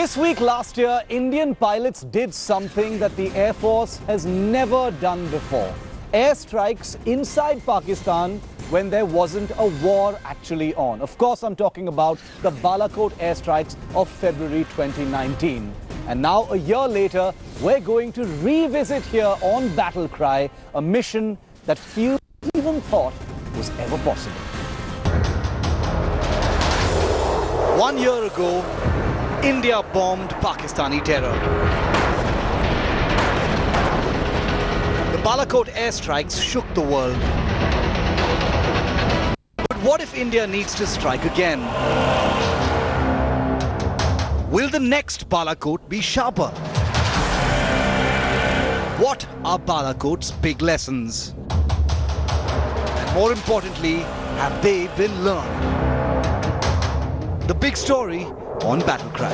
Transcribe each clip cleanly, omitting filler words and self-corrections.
This week last year, Indian pilots did something that the Air Force has never done before. Airstrikes inside Pakistan when there wasn't a war actually on. Of course, I'm talking about the Balakot Airstrikes of February 2019. And now, a year later, we're going to revisit here on Battle Cry a mission that few even thought was ever possible. 1 year ago, India bombed Pakistani terror. The Balakot airstrikes shook the world. But what if India needs to strike again? Will the next Balakot be sharper? What are Balakot's big lessons? And more importantly, have they been learned? The big story on Battle Cry.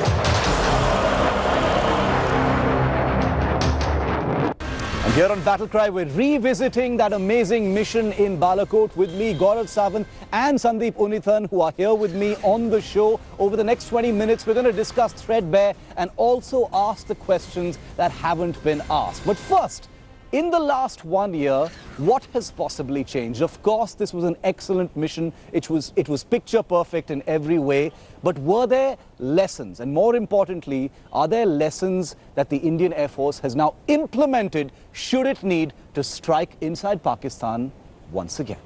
And here on Battle Cry, we're revisiting that amazing mission in Balakot. With me, Gaurav Sawant and Sandeep Unithan, who are here with me on the show. Over the next 20 minutes, we're going to discuss threadbare and also ask the questions that haven't been asked. But first, in the last 1 year, what has possibly changed? Of course, this was an excellent mission. It was picture perfect in every way. But were there lessons? And more importantly, are there lessons that the Indian Air Force has now implemented should it need to strike inside Pakistan once again?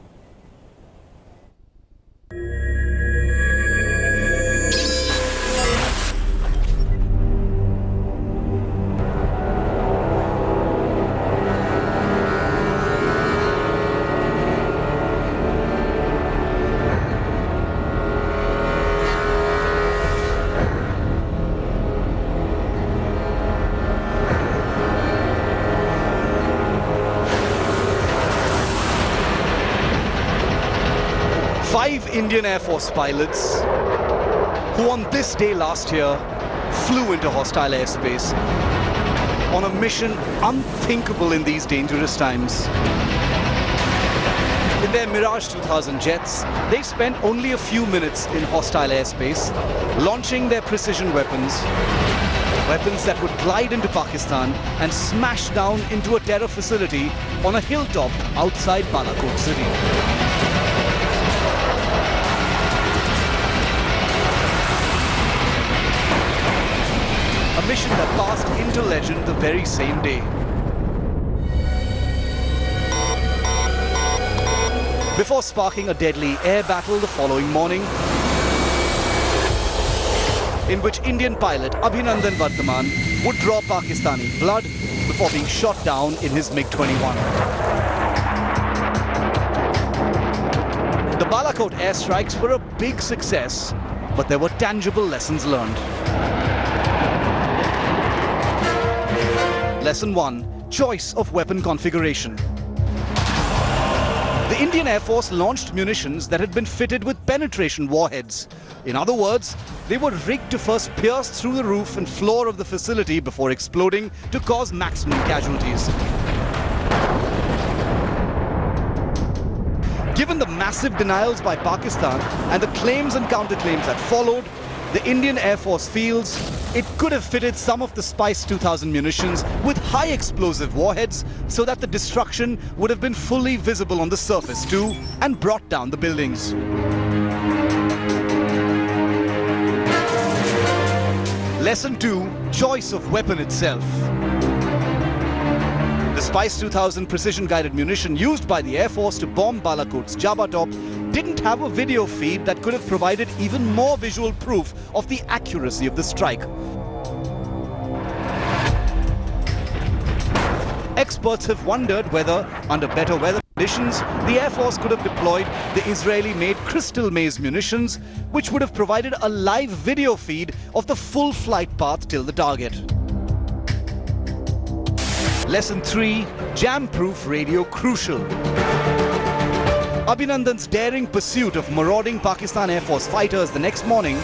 Five Indian Air Force pilots who on this day last year flew into hostile airspace on a mission unthinkable in these dangerous times. In their Mirage 2000 jets, they spent only a few minutes in hostile airspace launching their precision weapons that would glide into Pakistan and smash down into a terror facility on a hilltop outside Balakot city. A mission that passed into legend the very same day. Before sparking a deadly air battle the following morning, in which Indian pilot Abhinandan Vardhaman would draw Pakistani blood before being shot down in his MiG-21. The Balakot airstrikes were a big success, but there were tangible lessons learned. Lesson 1. Choice of weapon configuration. The Indian Air Force launched munitions that had been fitted with penetration warheads. In other words, they were rigged to first pierce through the roof and floor of the facility before exploding to cause maximum casualties. Given the massive denials by Pakistan and the claims and counterclaims that followed, the Indian Air Force feels it could have fitted some of the Spice 2000 munitions with high explosive warheads so that the destruction would have been fully visible on the surface too and brought down the buildings. Lesson 2. Choice of weapon itself. The Spice 2000 precision-guided munition used by the Air Force to bomb Balakot's Jabba Top didn't have a video feed that could have provided even more visual proof of the accuracy of the strike. Experts have wondered whether, under better weather conditions, the Air Force could have deployed the Israeli-made Crystal Maze munitions, which would have provided a live video feed of the full flight path till the target. Lesson 3. Jam-proof radio crucial. Abhinandan's daring pursuit of marauding Pakistan Air Force fighters the next morning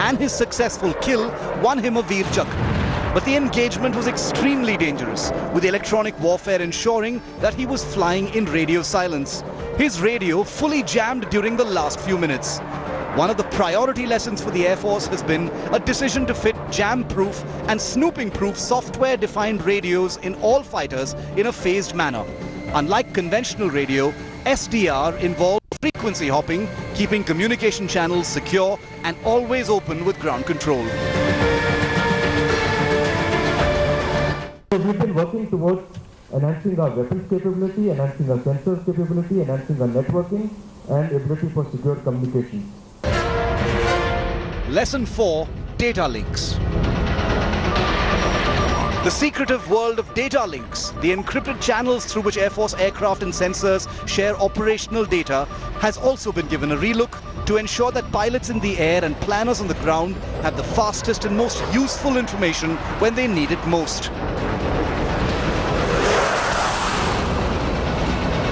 and his successful kill won him a Veer Chakra. But the engagement was extremely dangerous, with electronic warfare ensuring that he was flying in radio silence. His radio fully jammed during the last few minutes. One of the priority lessons for the Air Force has been a decision to fit jam-proof and snooping-proof software-defined radios in all fighters in a phased manner. Unlike conventional radio, SDR involves frequency hopping, keeping communication channels secure and always open with ground control. So we've been working towards enhancing our weapons capability, enhancing our sensors capability, enhancing our networking and ability for secure communication. Lesson 4, data links. The secretive world of data links, the encrypted channels through which Air Force aircraft and sensors share operational data, has also been given a relook to ensure that pilots in the air and planners on the ground have the fastest and most useful information when they need it most.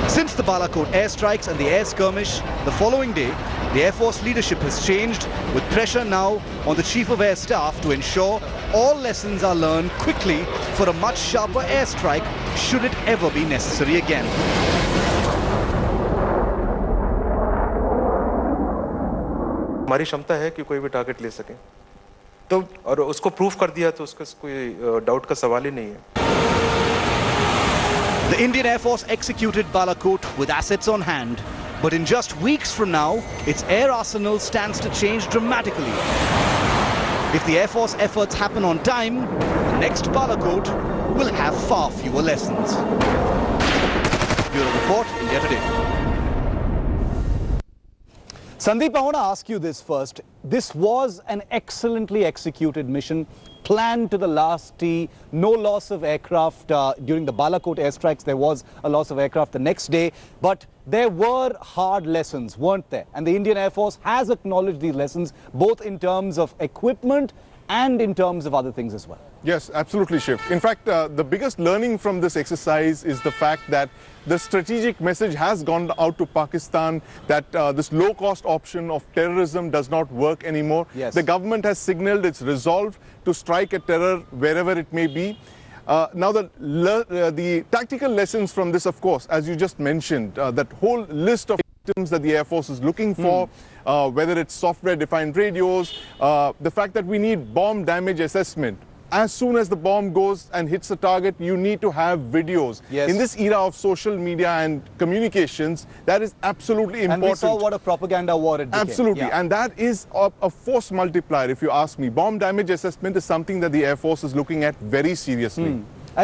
Since the Balakot Airstrikes and the air skirmish, the following day, the Air Force leadership has changed, with pressure now on the Chief of Air Staff to ensure all lessons are learned quickly for a much sharper airstrike should it ever be necessary again. हमारी क्षमता है कि कोई भी target ले सके तो और उसको प्रूफ कर दिया तो उसका कोई डाउट का सवाल ही नहीं है. The Indian Air Force executed Balakot with assets on hand, but in just weeks from now, its air arsenal stands to change dramatically. If the Air Force efforts happen on time, the next Balakot will have far fewer lessons. Bureau Report, India Today. Sandeep, I want to ask you this first. This was an excellently executed mission, planned to the last T, no loss of aircraft during the Balakot airstrikes. There was a loss of aircraft the next day, but there were hard lessons, weren't there? And the Indian Air Force has acknowledged these lessons, both in terms of equipment and in terms of other things as well. Yes, absolutely, Shiv. In fact, the biggest learning from this exercise is the fact that the strategic message has gone out to Pakistan that this low-cost option of terrorism does not work anymore. Yes. The government has signaled its resolve to strike at terror wherever it may be. Now, the tactical lessons from this, of course, as you just mentioned, that whole list of items that the Air Force is looking for, whether it's software-defined radios, the fact that we need bomb damage assessment. As soon as the bomb goes and hits the target, you need to have videos. Yes. In this era of social media and communications, that is absolutely important. And we saw what a propaganda war it became. Absolutely. Yeah. And that is a force multiplier, if you ask me. Bomb damage assessment is something that the Air Force is looking at very seriously.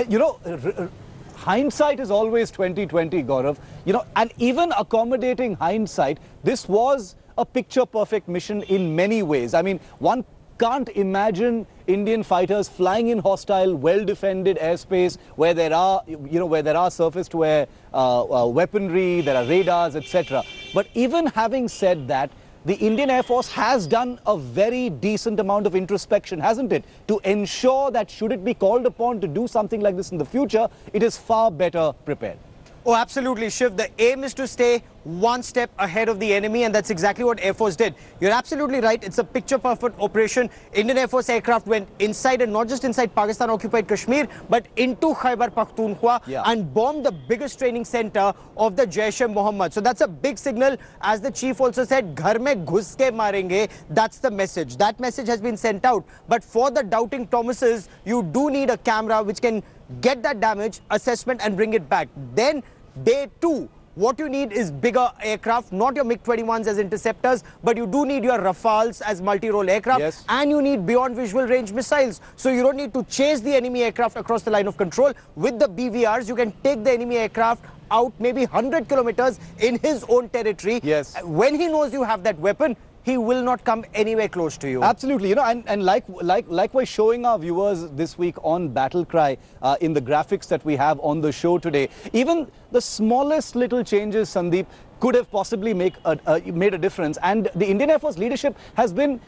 You know, hindsight is always 20/20, Gaurav. You know, and even accommodating hindsight, this was a picture-perfect mission in many ways. I mean, one can't imagine Indian fighters flying in hostile, well-defended airspace where there are, where there are surface-to-air weaponry, there are radars, etc. But even having said that, the Indian Air Force has done a very decent amount of introspection, hasn't it? To ensure that should it be called upon to do something like this in the future, it is far better prepared. Oh, absolutely, Shiv. The aim is to stay one step ahead of the enemy, and that's exactly what Air Force did. You're absolutely right. It's a picture-perfect operation. Indian Air Force aircraft went inside, and not just inside Pakistan-occupied Kashmir, but into Khyber Pakhtunkhwa and bombed the biggest training center of the Jaish-e-Mohammed. So that's a big signal. As the chief also said, "Ghar mein ghus ke marenge." That's the message. That message has been sent out. But for the doubting Thomases, you do need a camera which can get that damage assessment and bring it back. Then day 2, what you need is bigger aircraft, not your MiG-21s as interceptors, but you do need your Rafales as multi-role aircraft, and you need beyond visual range missiles. So you don't need to chase the enemy aircraft across the line of control. With the BVRs, you can take the enemy aircraft out maybe 100 kilometers in his own territory. Yes. When he knows you have that weapon, he will not come anywhere close to you. Absolutely, you know, and likewise showing our viewers this week on Battle Cry in the graphics that we have on the show today, even the smallest little changes, Sandeep, could have possibly made a difference. And the Indian Air Force leadership has been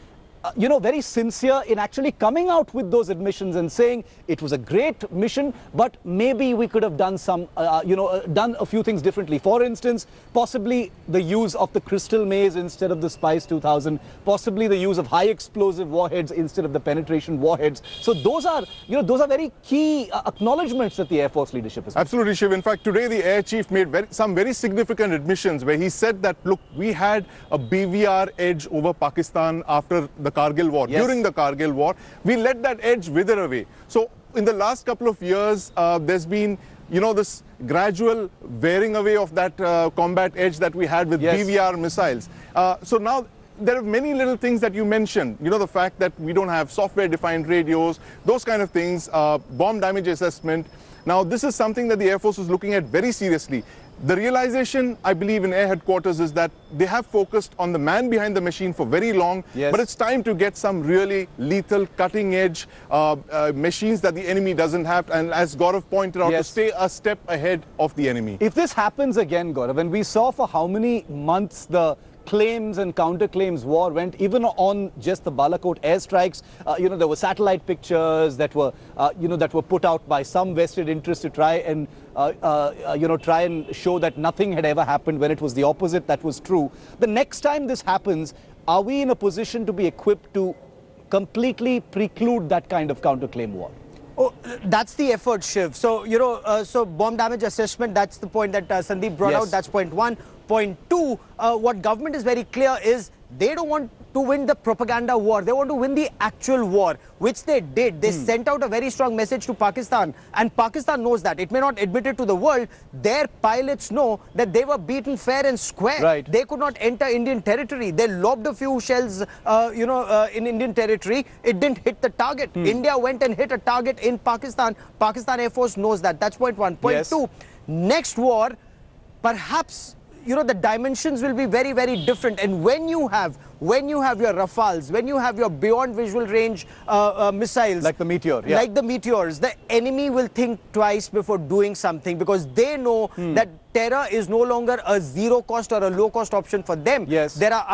very sincere in actually coming out with those admissions and saying it was a great mission, but maybe we could have done some, done a few things differently. For instance, possibly the use of the crystal maze instead of the Spice 2000, possibly the use of high explosive warheads instead of the penetration warheads. So those are, those are very key acknowledgements that the Air Force leadership has made. Absolutely, Shiv. In fact, today the Air Chief made some very significant admissions where he said that, look, we had a BVR edge over Pakistan after the Kargil war, Yes. during the Kargil war. We let that edge wither away. So in the last couple of years, there's been, this gradual wearing away of that combat edge that we had with Yes. BVR missiles. So now there are many little things that you mentioned. The fact that we don't have software-defined radios, those kind of things, bomb damage assessment. Now, this is something that the Air Force is looking at very seriously. The realization, I believe, in Air Headquarters is that they have focused on the man behind the machine for very long, Yes. but it's time to get some really lethal, cutting-edge machines that the enemy doesn't have, and as Gaurav pointed out, to Yes. stay a step ahead of the enemy. If this happens again, Gaurav, and we saw for how many months the claims and counterclaims war went, even on just the Balakot airstrikes, there were satellite pictures that were, that were put out by some vested interest to try and, try and show that nothing had ever happened when it was the opposite that was true. The next time this happens, are we in a position to be equipped to completely preclude that kind of counterclaim war? Oh, that's the effort, Shiv. So, so bomb damage assessment, that's the point that Sandeep brought Yes. out. That's point one. Point two, what government is very clear is they don't want to win the propaganda war. They want to win the actual war, which they did. They sent out a very strong message to Pakistan, and Pakistan knows that. It may not admit it to the world. Their pilots know that they were beaten fair and square. Right. They could not enter Indian territory. They lobbed a few shells, in Indian territory. It didn't hit the target. India went and hit a target in Pakistan. Pakistan Air Force knows that. That's point one. Point Yes. two, next war, perhaps, the dimensions will be very, very different. And when you have your Rafales, when you have your beyond visual range missiles, Like the Meteor, yeah. like the Meteors, the enemy will think twice before doing something, because they know that terror is no longer a zero cost or a low cost option for them. Yes. There are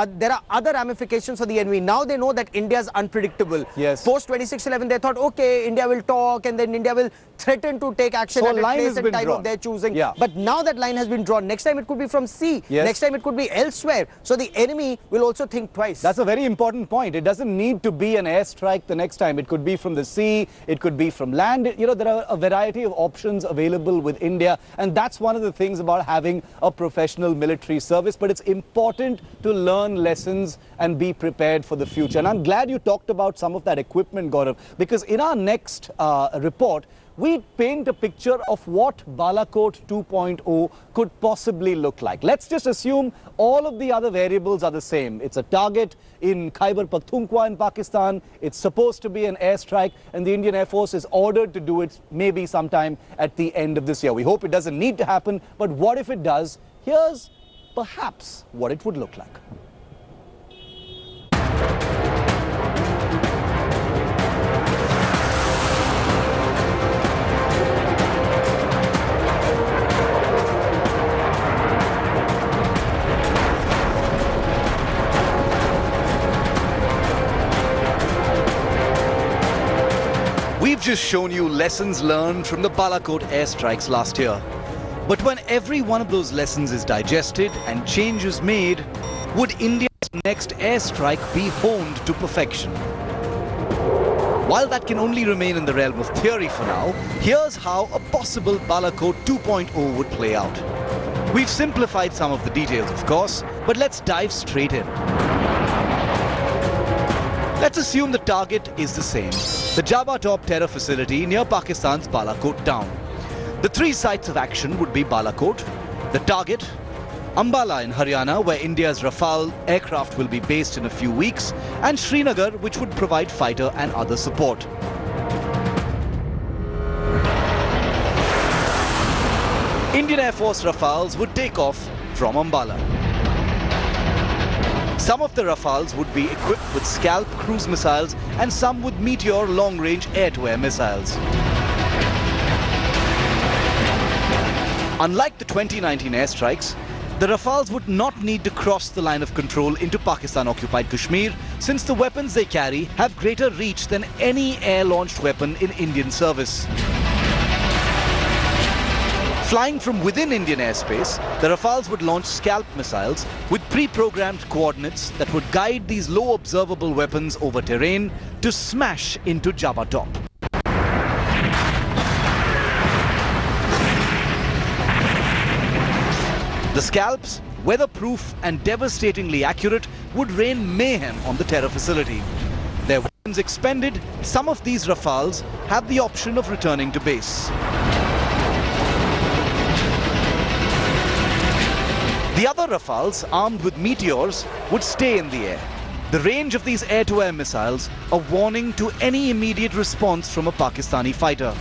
other ramifications for the enemy. Now they know that India is unpredictable. Yes. Post 2011, they thought, okay, India will talk, and then India will threaten to take action So a at a line place has and been time drawn. of their choosing. Yeah. But now that line has been drawn. Next time it could be from sea. Yes. Next time it could be elsewhere. So the enemy will also think twice. That's a very important point. It doesn't need to be an airstrike the next time. It could be from the sea, it could be from land. There are a variety of options available with India, and that's one of the things about having a professional military service. But it's important to learn lessons and be prepared for the future. And I'm glad you talked about some of that equipment, Gaurav, because in our next report, we paint a picture of what Balakot 2.0 could possibly look like. Let's just assume all of the other variables are the same. It's a target in Khyber Pakhtunkhwa in Pakistan. It's supposed to be an airstrike, and the Indian Air Force is ordered to do it maybe sometime at the end of this year. We hope it doesn't need to happen, but what if it does? Here's perhaps what it would look like. We've just shown you lessons learned from the Balakot airstrikes last year. But when every one of those lessons is digested and changes made, would India's next airstrike be honed to perfection? While that can only remain in the realm of theory for now, here's how a possible Balakot 2.0 would play out. We've simplified some of the details, of course, but let's dive straight in. Let's assume the target is the same, the Jabba Top terror facility near Pakistan's Balakot town. The three sites of action would be Balakot, the target, Ambala in Haryana, where India's Rafale aircraft will be based in a few weeks, and Srinagar, which would provide fighter and other support. Indian Air Force Rafales would take off from Ambala. Some of the Rafales would be equipped with Scalp cruise missiles and some with Meteor long-range air-to-air missiles. Unlike the 2019 airstrikes, The Rafales would not need to cross the line of control into Pakistan-occupied Kashmir, since the weapons they carry have greater reach than any air-launched weapon in Indian service. Flying from within Indian airspace, the Rafales would launch scalp missiles with pre-programmed coordinates that would guide these low observable weapons over terrain to smash into Java top. The scalps, weatherproof and devastatingly accurate, would rain mayhem on the terror facility. Their weapons expended, some of these Rafales have the option of returning to base. The other Rafales, armed with meteors, would stay in the air. The range of these air-to-air missiles, a warning to any immediate response from a Pakistani fighter.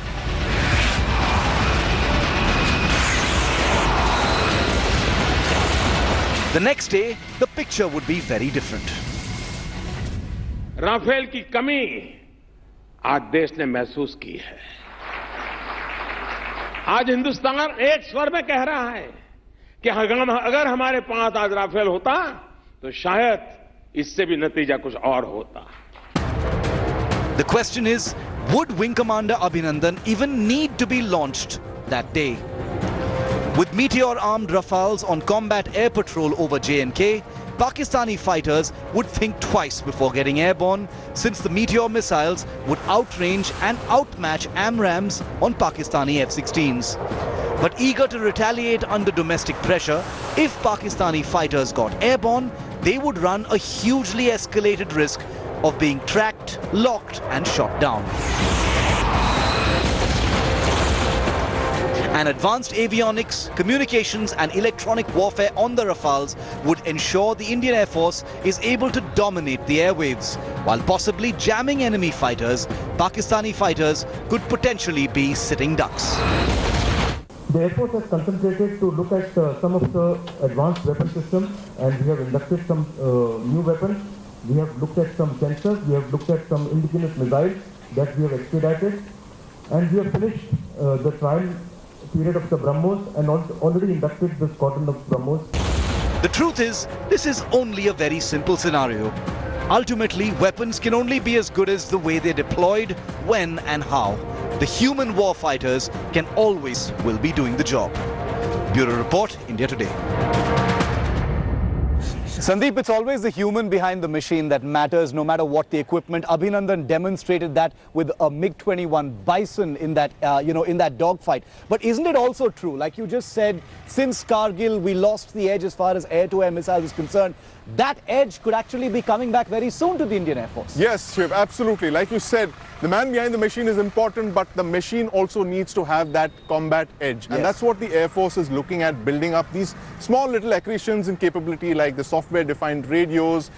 The next day, the picture would be very different. Rafale की कमी आज देश ने महसूस की है। आज हिंदुस्तान एक स्वर में कह रहा है कि अगर हमारे पास आज राफेल होता तो शायद इससे भी नतीजा कुछ और होता। The question is, would Wing Commander Abhinandan even need to be launched that day? With Meteor-armed Rafales on combat air patrol over J&K, Pakistani fighters would think twice before getting airborne, since the Meteor missiles would outrange and outmatch AMRAAMs on Pakistani F-16s. But eager to retaliate under domestic pressure, if Pakistani fighters got airborne, they would run a hugely escalated risk of being tracked, locked and shot down. And advanced avionics, communications and electronic warfare on the Rafales would ensure the Indian Air Force is able to dominate the airwaves. While possibly jamming enemy fighters, Pakistani fighters could potentially be sitting ducks. The Air Force has concentrated to look at some of the advanced weapon systems, and we have inducted some new weapons. We have looked at some sensors, we have looked at some indigenous missiles that we have expedited, and we have finished the trial period of the BrahMos and already inducted the squadron of BrahMos. The truth is, this is only a very simple scenario. Ultimately, weapons can only be as good as the way they're deployed, when and how. The human war fighters will be doing the job. Bureau Report, India Today. Sandeep, it's always the human behind the machine that matters, no matter what the equipment. Abhinandan demonstrated that with a MiG-21 Bison in that, in that dogfight. But isn't it also true, like you just said, since Kargil, we lost the edge as far as air-to-air missiles is concerned. That edge could actually be coming back very soon to the Indian Air Force. Yes, Shiv, absolutely. Like you said, the man behind the machine is important, but the machine also needs to have that combat edge. And that's what the Air Force is looking at, building up these small little accretions in capability like the software-defined radios,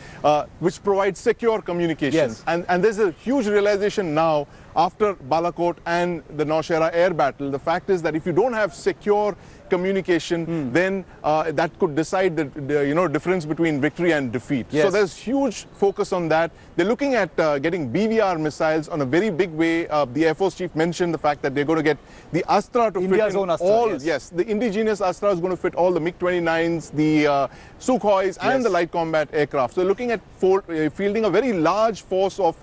which provide secure communications. And there's a huge realization now after Balakot and the Nowshera air battle. The fact is that if you don't have secure communication, then that could decide the difference between victory and defeat. So there's huge focus on that. They're looking at getting BVR missiles on a very big way. The Air Force Chief mentioned the fact that they're going to get the Astra to India's fit in own Astra, all. The indigenous Astra is going to fit all the MiG-29s, the Sukhois and the light combat aircraft. So looking at fielding a very large force of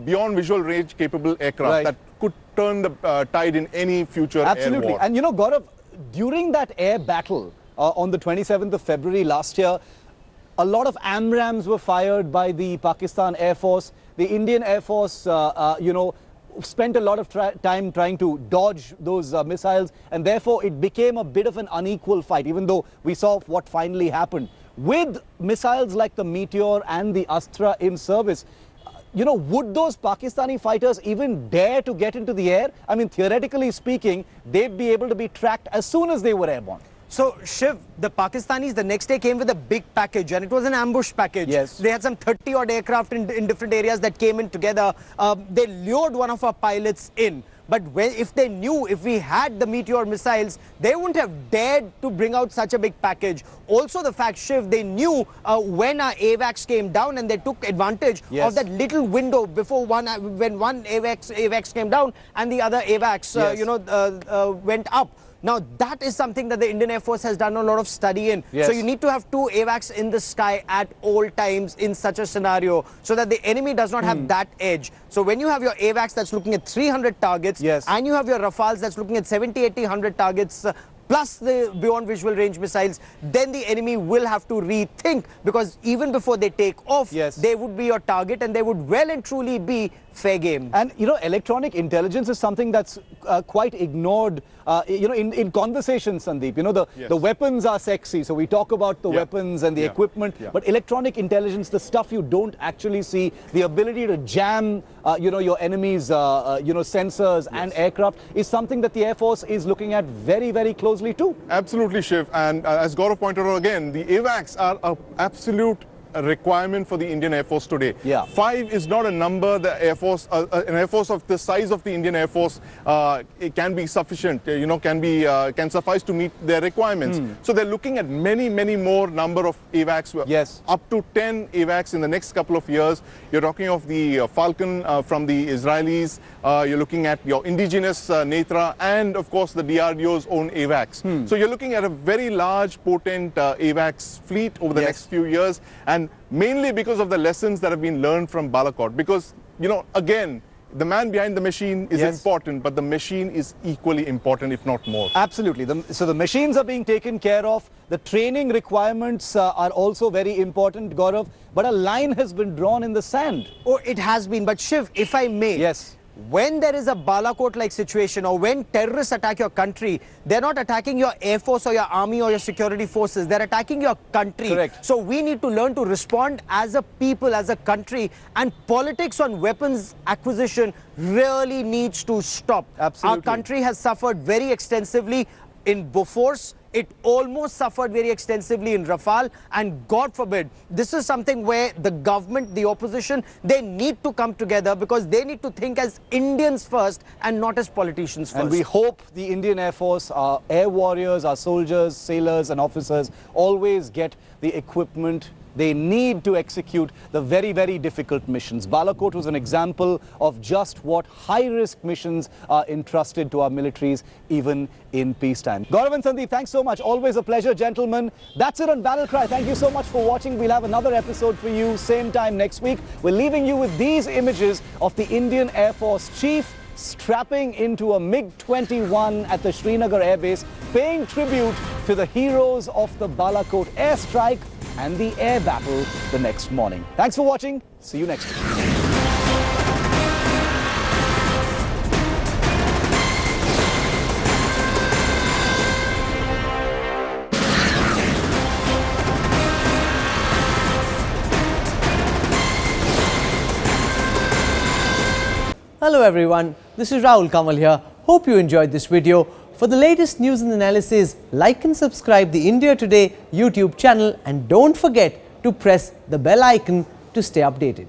beyond visual range capable aircraft that could turn the tide in any future air war. And Gaurav, during that air battle on the 27th of February last year, a lot of AMRAAMs were fired by the Pakistan Air Force. The Indian Air Force, spent a lot of time trying to dodge those missiles, and therefore it became a bit of an unequal fight, even though we saw what finally happened. With missiles like the Meteor and the Astra in service, would those Pakistani fighters even dare to get into the air? I mean, theoretically speaking, they'd be able to be tracked as soon as they were airborne. So, Shiv, the Pakistanis the next day came with a big package, and it was an ambush package. They had some 30-odd aircraft in different areas that came in together. They lured one of our pilots in. But if they knew, if we had the Meteor missiles, they wouldn't have dared to bring out such a big package. Also the fact, Shiv, they knew when our AVAX came down, and they took advantage of that little window before when one AVAX came down and the other AVAX, went up. Now, that is something that the Indian Air Force has done a lot of study in. Yes. So you need to have 2 AWACS in the sky at all times in such a scenario so that the enemy does not have that edge. So when you have your AWACS that's looking at 300 targets, yes, and you have your Rafales that's looking at 70, 80, 100 targets, plus the beyond visual range missiles, then the enemy will have to rethink, because even before they take off, yes, they would be your target and they would well and truly be fair game. And, you know, electronic intelligence is something that's quite ignored, you know, in conversations, Sandeep. You know, the weapons are sexy, so we talk about the weapons and the equipment, but electronic intelligence, the stuff you don't actually see, the ability to jam, you know, your enemy's, you know, sensors and aircraft is something that the Air Force is looking at very, very closely too. Absolutely, Shiv. And as Gaurav pointed out again, the AWACS are an absolute requirement for the Indian Air Force today. 5 is not a number the Air Force, an Air Force of the size of the Indian Air Force, it can be sufficient, you know, can suffice to meet their requirements. So they're looking at many more number of AWACS, up to 10 AWACS in the next couple of years. You're talking of the Falcon from the Israelis, you're looking at your indigenous Netra, and of course the DRDO's own AWACS. So you're looking at a very large, potent AWACS fleet over the next few years, and mainly because of the lessons that have been learned from Balakot. Because, you know, again, the man behind the machine is important, but the machine is equally important, if not more. Absolutely. So the machines are being taken care of. The training requirements are also very important, Gaurav. But a line has been drawn in the sand. Oh, it has been. But Shiv, if I may. Yes. When there is a Balakot-like situation, or when terrorists attack your country, they're not attacking your air force or your army or your security forces. They're attacking your country. Correct. So we need to learn to respond as a people, as a country. And politics on weapons acquisition really needs to stop. Absolutely. Our country has suffered very extensively in Bofors. It almost suffered very extensively in Rafale, and God forbid, this is something where the government, the opposition, they need to come together, because they need to think as Indians first and not as politicians first. And we hope the Indian Air Force, our air warriors, our soldiers, sailors and officers always get the equipment they need to execute the very, very difficult missions. Balakot was an example of just what high-risk missions are entrusted to our militaries, even in peacetime. Gaurav and Sandeep, thanks so much. Always a pleasure, gentlemen. That's it on Battle Cry. Thank you so much for watching. We'll have another episode for you same time next week. We're leaving you with these images of the Indian Air Force Chief strapping into a MiG-21 at the Srinagar Air Base, paying tribute to the heroes of the Balakot Airstrike and the air battle the next morning. Thanks for watching. See you next week. Hello everyone, this is Rahul Kamal here. Hope you enjoyed this video. For the latest news and analysis, like and subscribe the India Today YouTube channel, and don't forget to press the bell icon to stay updated.